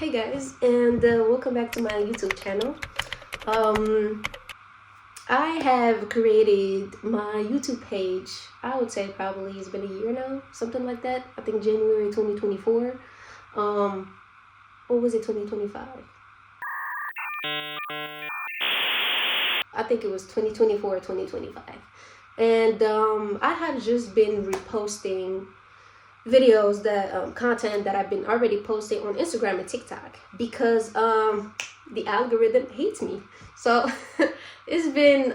Hey guys, and welcome back to my YouTube channel. I have created my YouTube page. I would say probably it's been a year now, something like that. I think January 2024. Or was it 2025? I think it was 2024 or 2025. And I have just been reposting videos that content that I've been already posting on Instagram and TikTok because the algorithm hates me. So it's been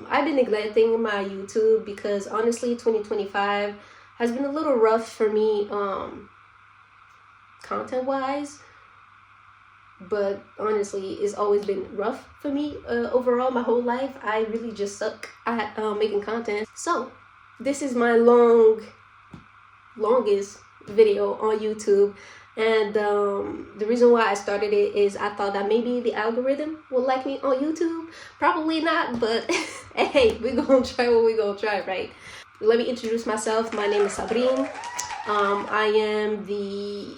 I've been neglecting my YouTube because honestly 2025 has been a little rough for me content wise, but honestly it's always been rough for me overall my whole life. I really just suck at making content. So this is my longest video on YouTube, and the reason why I started it is I thought that maybe the algorithm will like me on YouTube. Probably not, but hey, we're gonna try what we're gonna try, right? Let me introduce myself. My name is Sabrine. I am the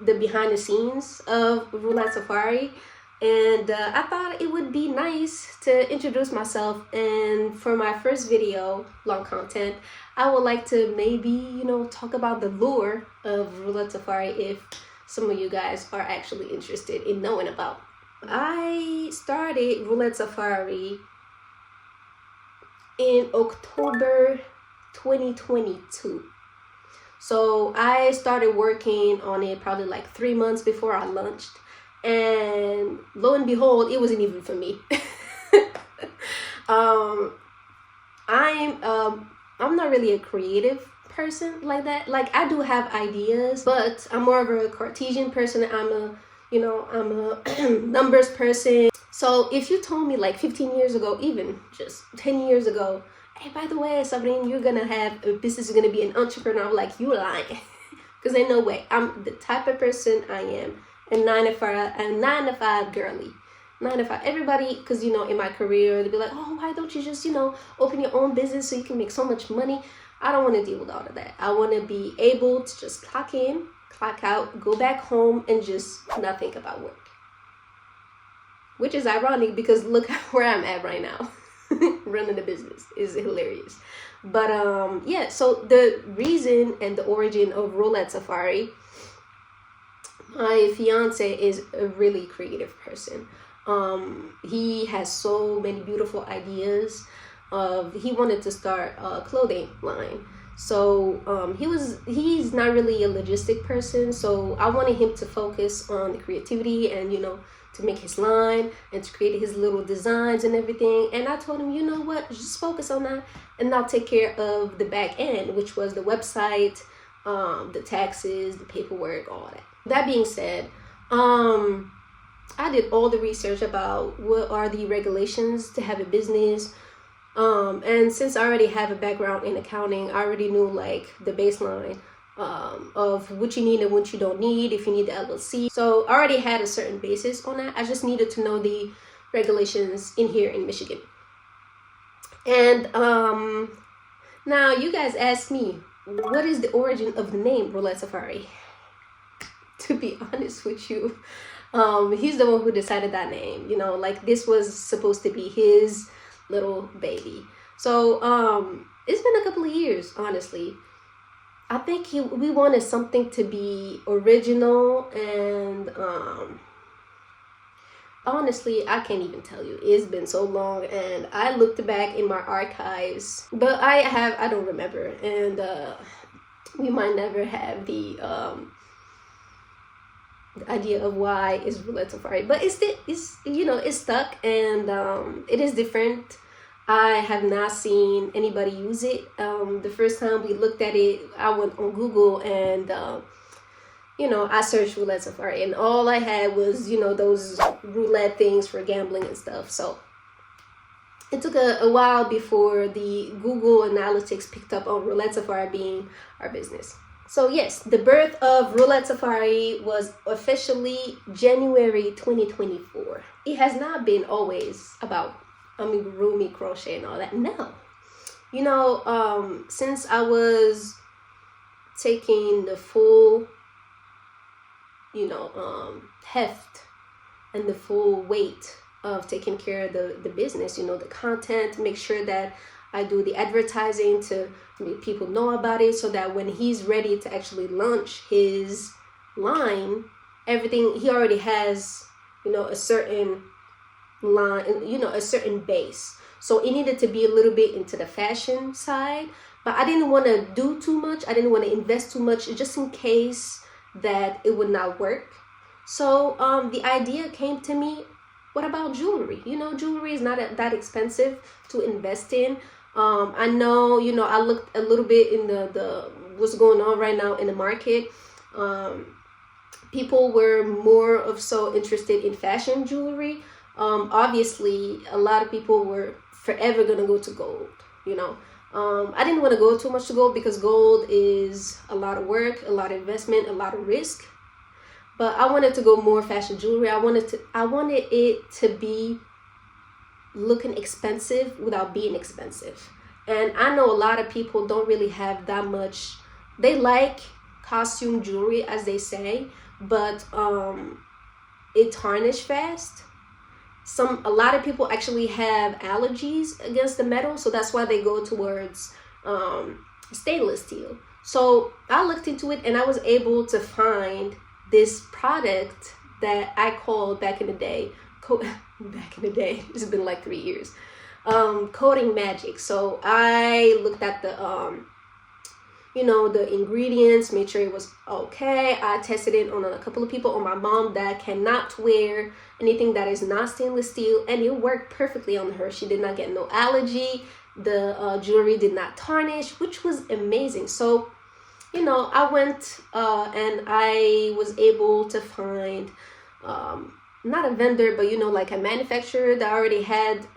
behind the scenes of Roulette Safari, and I thought it would be nice to introduce myself. And for my first video, long content, I would like to maybe talk about the lure of Roulette Safari if some of you guys are actually interested in knowing about. I started Roulette Safari in October 2022. So I started working on it probably like 3 months before I launched, and lo and behold, it wasn't even for me. I'm not really a creative person like that. Like, I do have ideas, but I'm more of a Cartesian person. I'm a numbers person. So if you told me like 15 years ago, even just 10 years ago, hey, by the way, Sabrine, you're gonna have a business, you're gonna be an entrepreneur, I'm like, you lying. Because ain't no way. I'm the type of person I am. A 9 to 5 girly. 9 to 5. Everybody, because in my career, they'd be like, oh, why don't you just open your own business so you can make so much money? I don't want to deal with all of that. I want to be able to just clock in, clock out, go back home, and just not think about work. Which is ironic because look where I'm at right now. Running the business is hilarious. But yeah, so the reason and the origin of Roulette Safari, my fiance is a really creative person. He has so many beautiful ideas. He wanted to start a clothing line. So he's not really a logistic person. So I wanted him to focus on the creativity and to make his line and to create his little designs and everything. And I told him, you know what, just focus on that and I'll take care of the back end, which was the website, the taxes, the paperwork, all that. That being said, I did all the research about what are the regulations to have a business. And since I already have a background in accounting, I already knew like the baseline of what you need and what you don't need, if you need the LLC. So I already had a certain basis on that. I just needed to know the regulations here in Michigan. And now you guys asked me, what is the origin of the name Roulette Safari? To be honest with you, he's the one who decided that name. Like this was supposed to be his little baby. So it's been a couple of years, honestly. I think we wanted something to be original, and honestly, I can't even tell you. It's been so long, and I looked back in my archives, but I don't remember, and we might never have the idea of why it's Roulette Safari, but it's stuck, and it is different. I have not seen anybody use it. The first time we looked at it, I went on Google and I searched Roulette Safari, and all I had was those roulette things for gambling and stuff. So it took a while before the Google Analytics picked up on Roulette Safari being our business. So yes, the birth of Roulette Safari was officially January 2024. It has not been always about Amigurumi crochet and all that. No. Since I was taking the full heft and the full weight of taking care of the business, the content, make sure that I do the advertising to make people know about it, so that when he's ready to actually launch his line, everything, he already has, a certain line, a certain base. So it needed to be a little bit into the fashion side, but I didn't want to do too much. I didn't want to invest too much, just in case that it would not work. So the idea came to me, what about jewelry? Jewelry is not that expensive to invest in. I know, I looked a little bit in the what's going on right now in the market. People were more of so interested in fashion jewelry. Obviously, a lot of people were forever gonna go to gold. I didn't want to go too much to gold because gold is a lot of work, a lot of investment, a lot of risk. But I wanted to go more fashion jewelry. I wanted it to be looking expensive without being expensive. And I know a lot of people don't really have that much. They like costume jewelry, as they say, but it tarnishes fast. A lot of people actually have allergies against the metal, so that's why they go towards stainless steel. So I looked into it, and I was able to find this product that I called back in the day, it's been like 3 years, coating magic. So I looked at the the ingredients, made sure it was okay. I tested it on a couple of people, on my mom that cannot wear anything that is not stainless steel, and it worked perfectly on her. She did not get no allergy. The jewelry did not tarnish, which was amazing. So I went and I was able to find not a vendor, but like a manufacturer that already had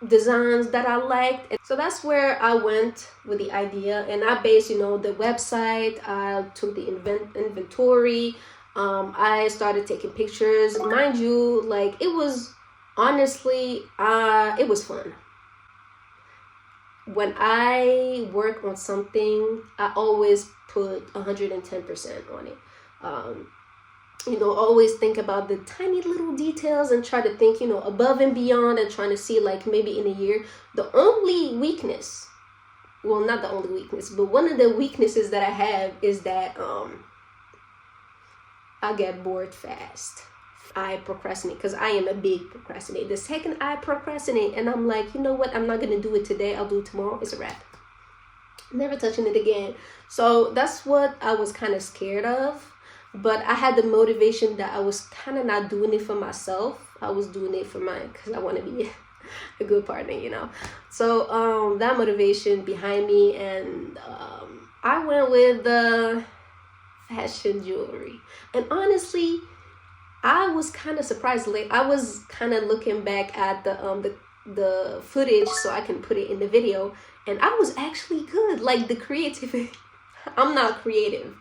designs that I liked. And so that's where I went with the idea, and I based the website. I took the inventory. I started taking pictures. Mind you, like, it was honestly it was fun. When I work on something, I always put 110% on it. Always think about the tiny little details and try to think, above and beyond, and trying to see, like, maybe in a year. The only weakness, well, not the only weakness, but one of the weaknesses that I have is that I get bored fast. I procrastinate, because I am a big procrastinator. The second I procrastinate and I'm like, what, I'm not gonna do it today, I'll do it tomorrow, it's a wrap. Never touching it again. So that's what I was kind of scared of. But I had the motivation that I was kind of not doing it for myself. I was doing it because I want to be a good partner, So that motivation behind me, and I went with the fashion jewelry. And honestly, I was kind of surprised. Like, I was kind of looking back at the footage so I can put it in the video, and I was actually good. Like, the creativity, I'm not creative,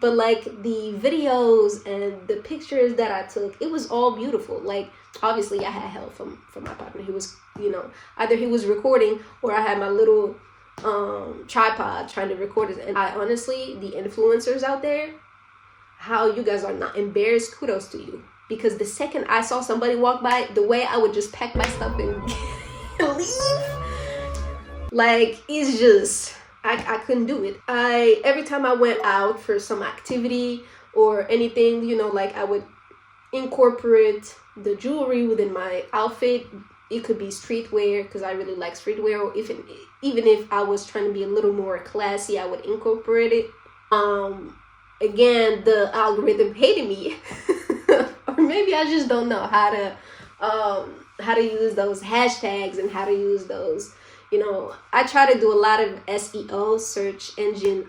but like the videos and the pictures that I took, it was all beautiful. Like, obviously I had help from my partner. He was, either he was recording or I had my little tripod trying to record it. And I honestly, the influencers out there, how you guys are not embarrassed, kudos to you. Because the second I saw somebody walk by, the way I would just pack my stuff and leave, like, it's just, I couldn't do it. Every time I went out for some activity or anything, like, I would incorporate the jewelry within my outfit. It could be streetwear, because I really like streetwear, or even if I was trying to be a little more classy, I would incorporate it. Again, the algorithm hated me. Or maybe I just don't know how to use those hashtags and how to use those. I try to do a lot of SEO, search engine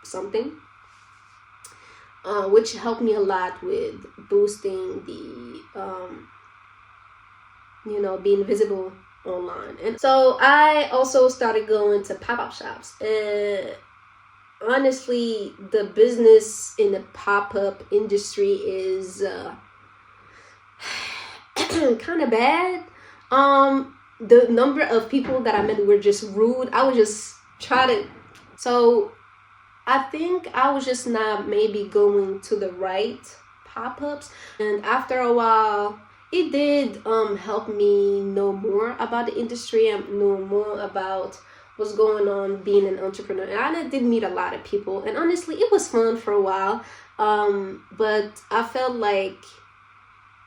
something, which helped me a lot with boosting the being visible online. And so I also started going to pop-up shops, and honestly, the business in the pop-up industry is kind of bad. The number of people that I met were just rude. I would just try to So I think I was just not maybe going to the right pop-ups, and after a while it did help me know more about the industry and know more about what's going on being an entrepreneur. And I did meet a lot of people, and honestly it was fun for a while, but I felt like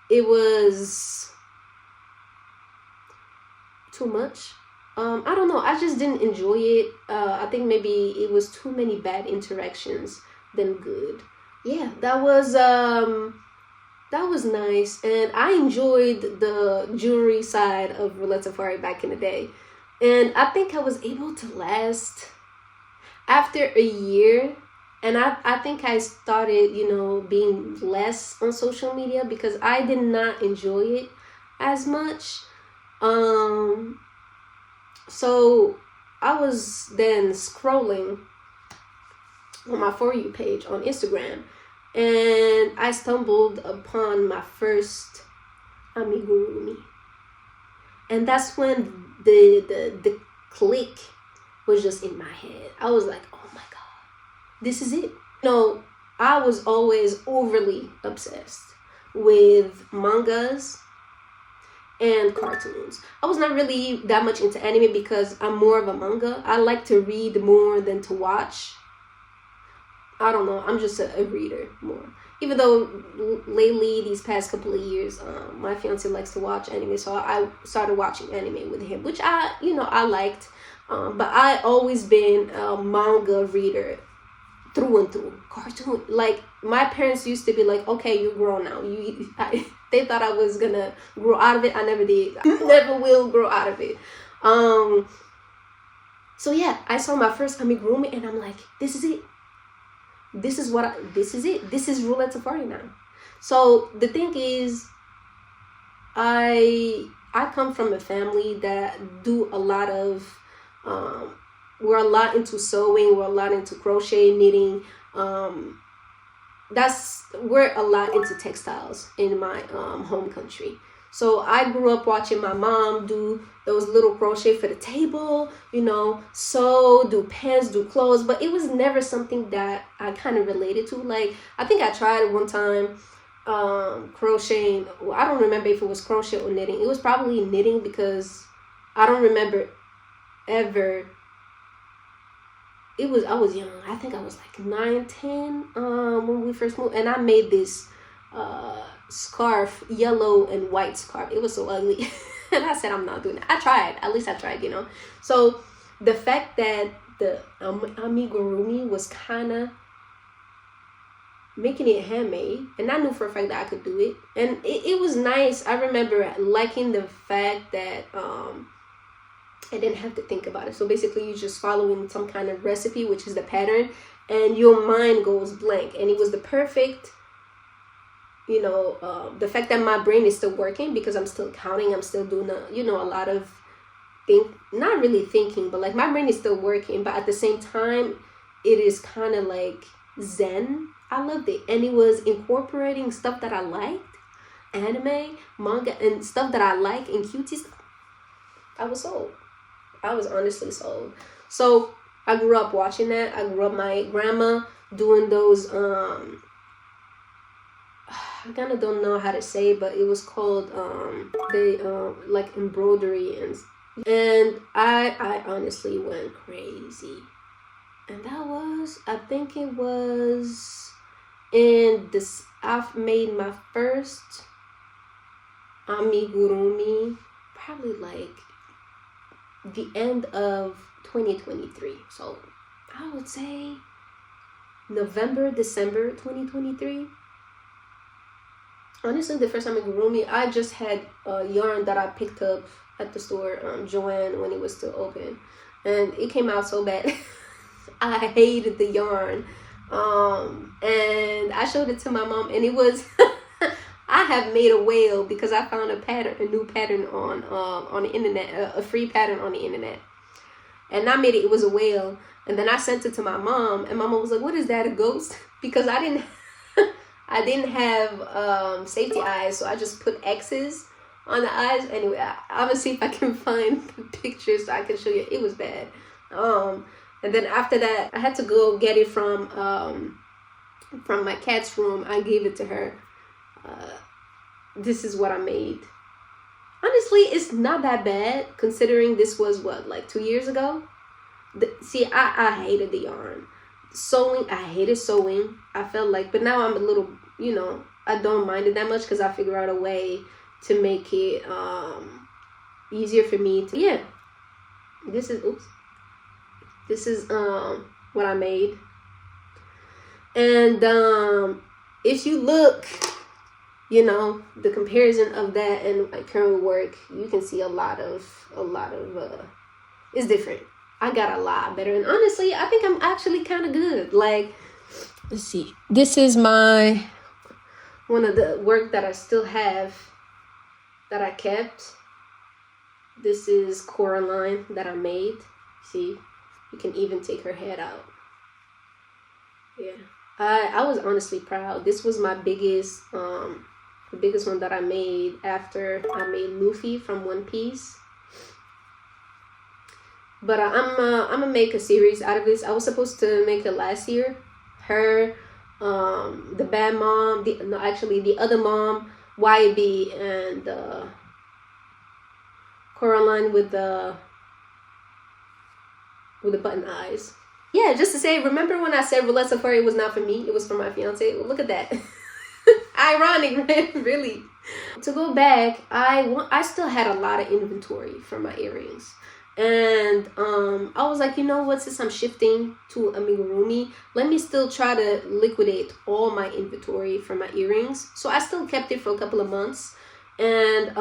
it was too much. I don't know, I just didn't enjoy it. I think maybe it was too many bad interactions than good. Yeah, that was nice, and I enjoyed the jewelry side of Roulette Safari back in the day. And I think I was able to last after a year. And I think I started, being less on social media because I did not enjoy it as much. So I was then scrolling on my For You page on Instagram, and I stumbled upon my first Amigurumi. And that's when the click was just in my head. I was like, oh my God, this is it. I was always overly obsessed with mangas and cartoons. I was not really that much into anime because I'm more of a manga. I like to read more than to watch. I don't know, I'm just a reader more. Even though lately, these past couple of years, my fiance likes to watch anime, so I started watching anime with him, which I liked. But I always been a manga reader through and through. Cartoon, like my parents used to be like, okay, you're grown now. They thought I was gonna grow out of it. I never did. I never will grow out of it. So yeah, I saw my first Amigurumi, and I'm like, this is it. This is it. This is Roulette Safari now. So the thing is, I come from a family that do a lot of, we're a lot into sewing, we're a lot into crochet, knitting. We're a lot into textiles in my home country. So I grew up watching my mom do those little crochet for the table, sew, do pants, do clothes, but it was never something that I kind of related to. Like, I think I tried one time crocheting. I don't remember if it was crochet or knitting. It was probably knitting because I don't remember ever. I was young. I think I was like 9, 10 when we first moved, and I made this scarf, yellow and white scarf. It was so ugly. And I said, I'm not doing it. I tried. At least I tried, So the fact that the Amigurumi was kind of making it handmade, and I knew for a fact that I could do it, and it was nice. I remember liking the fact that I didn't have to think about it. So basically you're just following some kind of recipe, which is the pattern, and your mind goes blank. And it was the perfect, the fact that my brain is still working because I'm still counting, I'm still doing a lot of not really thinking, but like my brain is still working, but at the same time it is kind of like zen. I loved it, and it was incorporating stuff that I liked, anime, manga, and stuff that I like, and cutie stuff. I was sold. I was honestly sold. So I grew up watching that. I grew up my grandma doing those I kind of don't know how to say, but it was called like embroidery, and I honestly went crazy. And that was, I think it was in this, I've made my first Amigurumi probably like the end of 2023. So I would say November, December 2023. Honestly, the first Amigurumi, I just had a yarn that I picked up at the store, Joanne, when it was still open, and it came out so bad. I hated the yarn, and I showed it to my mom, and it was I have made a whale because I found a new pattern on the internet, a free pattern on the internet, and I made it. It was a whale, and then I sent it to my mom, and my mom was like, "What is that, a ghost?" Because I didn't have safety eyes, so I just put X's on the eyes. Anyway, I'm gonna see if I can find the pictures so I can show you. It was bad. And then after that, I had to go get it from my cat's room. I gave it to her. This is what I made. Honestly, it's not that bad considering this was what, like 2 years ago. See, I hated the yarn. Sewing, I hated sewing. I felt like, but now I'm a little, you know, I don't mind it that much because I figure out a way to make it easier for me to, yeah. This is what I made. And if you look, you know, the comparison of that and my current work, you can see a lot of it's different. I got a lot better, and honestly, I think I'm actually kind of good. Like, let's see, this is my one of the work that I still have that I kept. This is Coraline that I made. See, you can even take her head out. Yeah, I was honestly proud. This was my biggest the biggest one that I made after I made Luffy from One Piece. But I'm gonna make a series out of this. I was supposed to make it last year. Her, the bad mom, the other mom, YB, and Coraline with the button eyes. Yeah, just to say, remember when I said Roulette Safari was not for me? It was for my fiance. Well, look at that. Ironic, right? Really. To go back, I still had a lot of inventory for my earrings. And I was like, you know what, since I'm shifting to Amigurumi, let me still try to liquidate all my inventory for my earrings. So I still kept it for a couple of months. And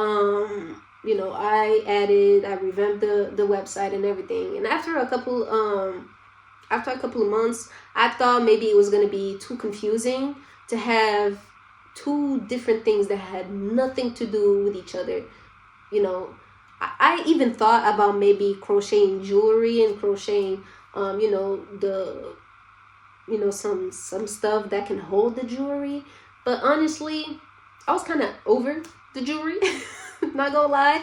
you know, I revamped the website and everything. And after a couple of months, I thought maybe it was going to be too confusing to have two different things that had nothing to do with each other. You know, I even thought about maybe crocheting jewelry and crocheting, you know, some stuff that can hold the jewelry. But honestly, I was kind of over the jewelry, not gonna lie.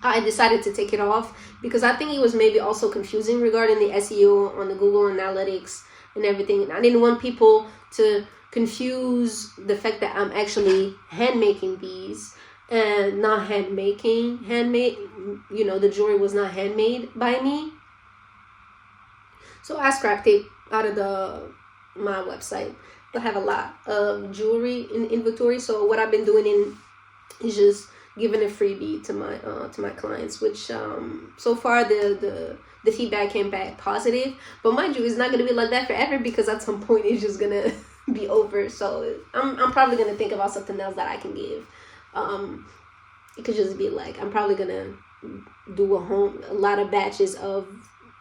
I decided to take it off because I think it was maybe also confusing regarding the SEO on the Google Analytics and everything. And I didn't want people to confuse the fact that I'm actually hand making these and not handmade. You know, the jewelry was not handmade by me. So I scrapped it out of my website. I have a lot of jewelry in inventory, so what I've been doing is just giving a freebie to my clients, which so far the feedback came back positive. But mind you, it's not gonna be like that forever because at some point it's just gonna be over. So I'm probably gonna think about something else that I can give. It could just be like, I'm probably gonna do a lot of batches of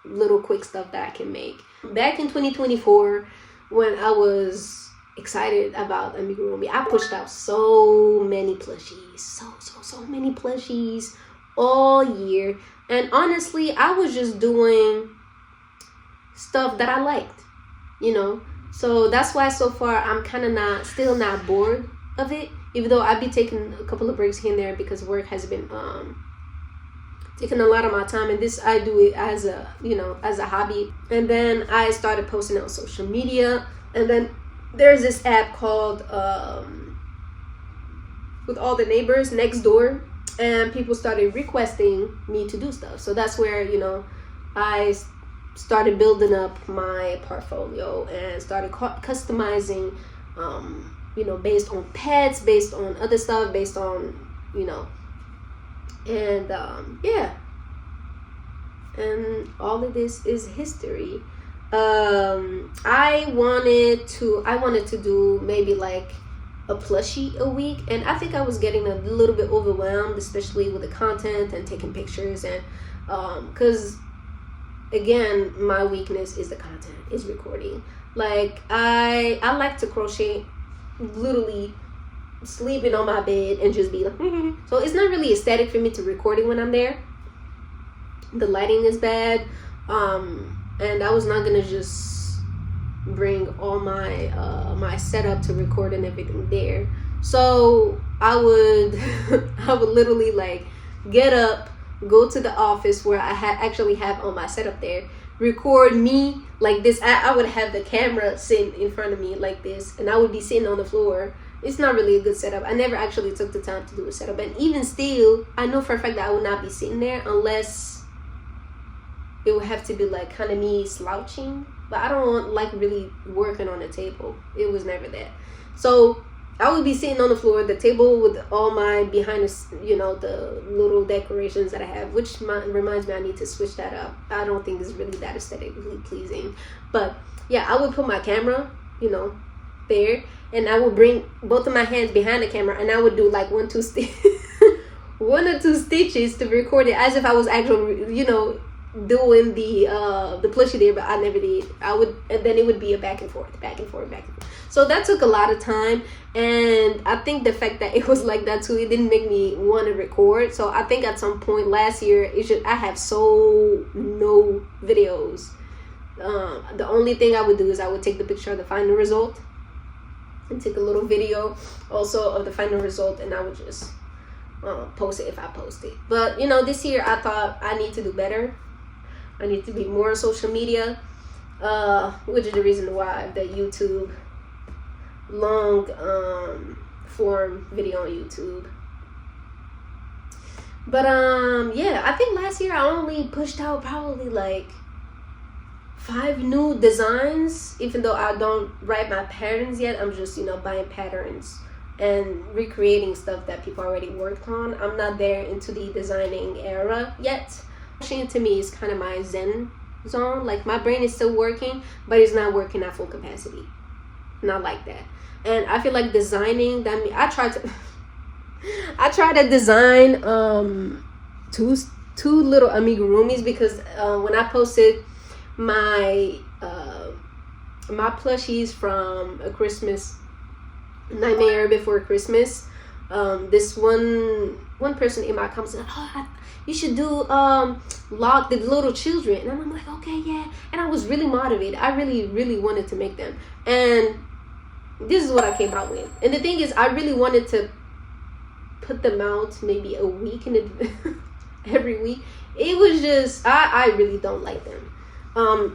little quick stuff that I can make. Back in 2024, when I was excited about Amigurumi, I pushed out so many plushies, so many plushies all year. And honestly, I was just doing stuff that I liked, you know. So that's why so far I'm kind of still not bored of it, even though I'd be taking a couple of breaks here and there because work has been taking a lot of my time, and this I do it as a hobby. And then I started posting on social media, and then there's this app called with all the neighbors next door, and people started requesting me to do stuff. So that's where, you know, I started building up my portfolio and started customizing, you know, based on pets, based on other stuff, based on, you know, and yeah, and all of this is history. I wanted to do maybe like a plushie a week, and I think I was getting a little bit overwhelmed, especially with the content and taking pictures, and because again, my weakness is the content, is recording. Like I like to crochet literally sleeping on my bed and just be like so it's not really aesthetic for me to record it when I'm there. The lighting is bad, and I was not gonna just bring all my my setup to record and everything there. So I would literally like get up, go to the office where I actually have all my setup there, record me like this. I would have the camera sitting in front of me like this, and I would be sitting on the floor. It's not really a good setup. I never actually took the time to do a setup, and even still, I know for a fact that I would not be sitting there unless it would have to be like kind of me slouching. But I don't like really working on the table. It was never that. So I would be sitting on the floor, the table with all my behind the, you know, the little decorations that I have, which reminds me I need to switch that up. I don't think it's really that aesthetically pleasing. But yeah, I would put my camera, you know, there, and I would bring both of my hands behind the camera, and I would do like 1 or 2 stitches to record it as if I was actually, you know, doing the plushie there, but I never did. I would, and then it would be a back and forth, back and forth, back and forth. So that took a lot of time, and I think the fact that it was like that too, it didn't make me want to record. So I think at some point last year, I have no videos. The only thing I would do is I would take the picture of the final result and take a little video also of the final result, and I would just post it if I post it. But you know, this year I thought I need to do better. I need to be more on social media, which is the reason why the YouTube long form video on YouTube. But yeah, I think last year I only pushed out probably like 5 new designs, even though I don't write my patterns yet. I'm just, you know, buying patterns and recreating stuff that people already worked on. I'm not there into the designing era yet. Crocheting to me is kind of my zen zone. Like my brain is still working, but it's not working at full capacity. Not like that. And I feel like designing, that I tried to design two little amigurumis, because when I posted my my plushies from a Christmas Nightmare Before Christmas, this one person in my comments said, "Oh, you should do lock the little children," and I'm like, okay, yeah. And I was really motivated. I really wanted to make them, and this is what I came out with. And the thing is, I really wanted to put them out maybe a week every week. It was just, I really don't like them.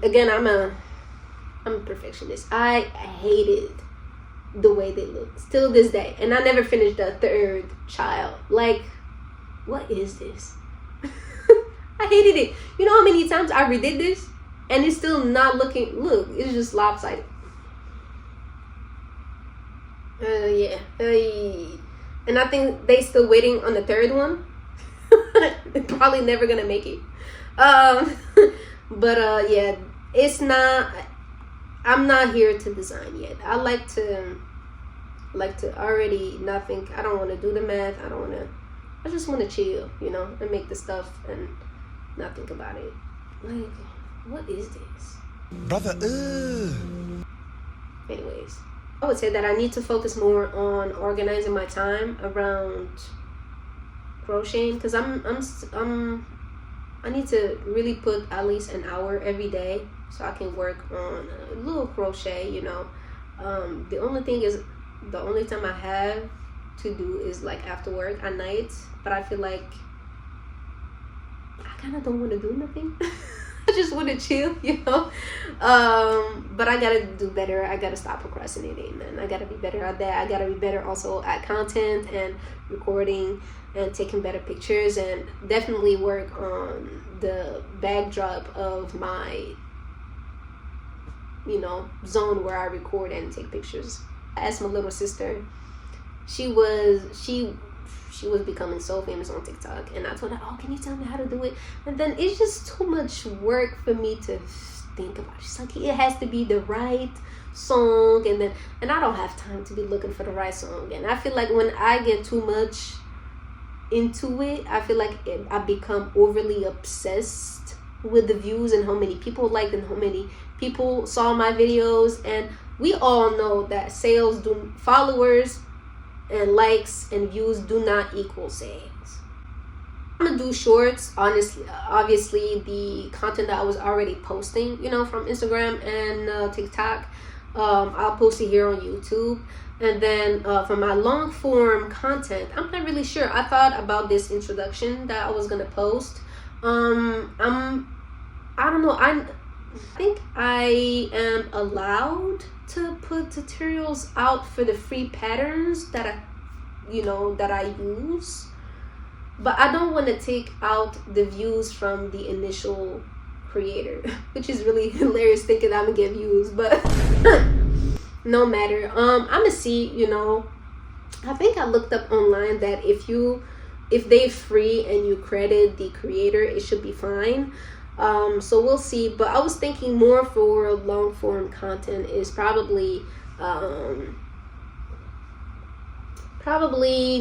Again, I'm a perfectionist. I hated the way they look still this day, and I never finished the 3rd child. Like, what is this? I hated it. You know how many times I redid this and it's still not looking, look, it's just lopsided. Yeah. And I think they still waiting on the 3rd one. They're probably never gonna make it. But yeah, it's not, I'm not here to design yet. I like to already not think. I don't want to do the math. I just want to chill, you know, and make the stuff and not think about it. Like, what is this? Brother, Anyways, I would say that I need to focus more on organizing my time around crocheting, because I need to really put at least an hour every day so I can work on a little crochet, you know. The only thing is, the only time I have to do is like after work at night, but I feel like I kind of don't want to do nothing. I just want to chill, you know. But I gotta do better. I gotta stop procrastinating, and I gotta be better at that. I gotta be better also at content and recording and taking better pictures, and definitely work on the backdrop of my, you know, zone where I record and take pictures. I asked my little sister. She was becoming so famous on TikTok, and I told her, "Oh, can you tell me how to do it?" And then it's just too much work for me to think about. She's like, it has to be the right song, and I don't have time to be looking for the right song. And I feel like when I get too much into it, I feel like I become overly obsessed with the views and how many people liked and how many people saw my videos. And we all know that followers and likes and views do not equal sales. I'm gonna do shorts. Honestly, obviously the content that I was already posting, you know, from Instagram and TikTok, I'll post it here on YouTube. And then for my long form content, I'm not really sure. I thought about this introduction that I was gonna post. I don't know. I think I am allowed to put tutorials out for the free patterns that I use, but I don't want to take out the views from the initial creator, which is really hilarious thinking I'm gonna get views, but no matter. I'm gonna see, I think I looked up online that if they free and you credit the creator, it should be fine. So we'll see, but I was thinking more for long form content is probably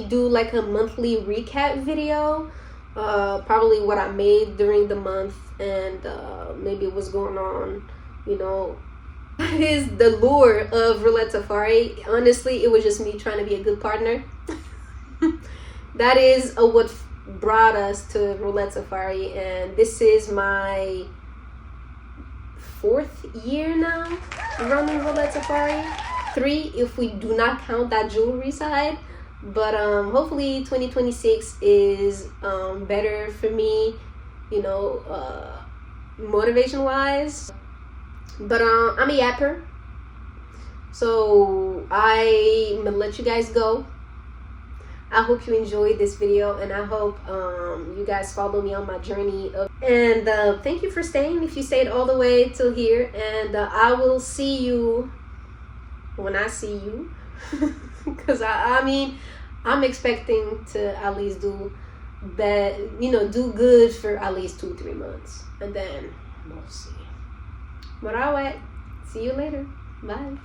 do like a monthly recap video, probably what I made during the month and maybe what's going on, That is the lure of Roulette Safari. Honestly, it was just me trying to be a good partner. That is what brought us to Roulette Safari, and this is my 4th year now running Roulette Safari. 3 if we do not count that jewelry side. But hopefully 2026 is better for me, motivation wise. But I'm a yapper, so I'm gonna let you guys go. I hope you enjoyed this video, and I hope you guys follow me on my journey and thank you for staying if you stayed all the way till here, and I will see you when I see you. Because I mean, I'm expecting to at least do do good for at least 2-3 months, and then we'll see. But alright, see you later. Bye.